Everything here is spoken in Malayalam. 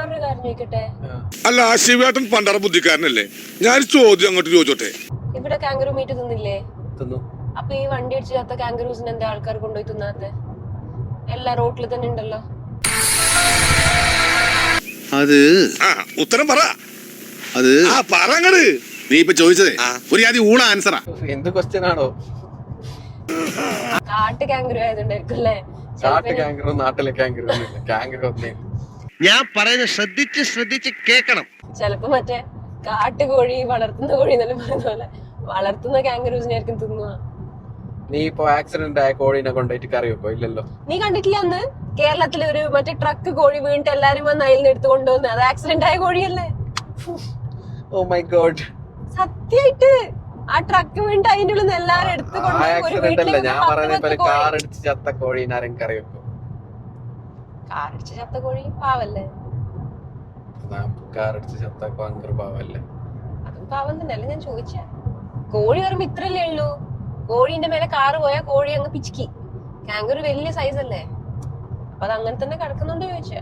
വേറൊരു കാര്യം ചോദിക്കട്ടെ? അല്ല ശിവേട്ടൻ പണ്ടറ ബുദ്ധിക്കാരനല്ലേ? ഞാൻ ചോദ്യം അങ്ങോട്ട് ചോദിച്ചോട്ടെ. ഇവിടെ കാങ്കറു മീറ്റ് തിന്നില്ലേ? തിന്നു. അപ്പൊ ഈ വണ്ടി അടിച്ച് ചത്ത കാങ്കറൂസിന് എന്താ ആൾക്കാർ കൊണ്ടുപോയി തിന്നാത്തെ? എല്ലാ റോട്ടിൽ തന്നെ ഉണ്ടല്ലോ. അത് ഉത്തരം പറ. അത് പറങ്ങട്. നീ ഇപ്പൊ ചോദിച്ചതേ ഒരു ആദ്യം ഊണ ആൻസറാ. എന്ത് ക്വസ്റ്റ്യൻ ആണോ? കാട്ട് കാങ്കറു ആയതുകൊണ്ടായിരിക്കും അല്ലേ? കാട്ട് കാങ്കറു നാട്ടിലെ കാങ്കറു കാങ്കറു ഒന്നേ. ഞാൻ പറയുന്നത് ശ്രദ്ധിച്ച് കേക്കണം. ചെലപ്പോ മറ്റേ കാട്ടുകോഴി വളർത്തുന്ന കോഴി എന്നല്ലേ പറയുന്ന പോലെ വളർത്തുന്ന കാങ്കറൂസിനായിരിക്കും തിന്നുക. നീ ഇപ്പൊ ആക്സിഡന്റ് ആയ കോഴീനെ കൊണ്ടുപോയിട്ട് കറി വെക്കോ? ഇല്ലല്ലോ. നീ കണ്ടിട്ടില്ല അന്ന് കേരളത്തിലെ ഒരു മറ്റേ ട്രക്ക് കോഴി വീണിട്ട് എല്ലാരും വന്ന് അതിൽ നിന്ന് എടുത്ത് കൊണ്ടുവന്ന്? അത് ആക്സിഡന്റ് ആയ കോഴിയല്ലേ? ഓ മൈ ഗോഡ്, സത്യായിട്ട് ആ ട്രക്ക് വീണിട്ട് അതിന്റെ ഉള്ളിൽ നിന്ന് എല്ലാരും എടുത്ത് ആക്സിഡന്റ് അല്ല ഞാൻ പറയുന്നത്. കാർ അടിച്ച് ചത്ത കോഴീനെ ആരും കറി വെക്കും? കാർ അടിച്ച് ചത്ത കോഴി പാവല്ലേ? കാർ അടിച്ച് ചത്ത കാങ്കർ പാവല്ലേ? അതും പാവം തന്നെയല്ലേ ഞാൻ ചോദിച്ച. കോഴി പറയുമ്പോ ഇത്രല്ലേ ഉള്ളൂ. കോഴീന്റെ മേലെ കാറ് പോയാൽ കോഴി അങ്ങ് പിച്ചിക്കി. കാങ്കർ വലിയ സൈസ് അല്ലേ? അപ്പൊ അത് അങ്ങനെ തന്നെ കിടക്കുന്നുണ്ട് ചോദിച്ച.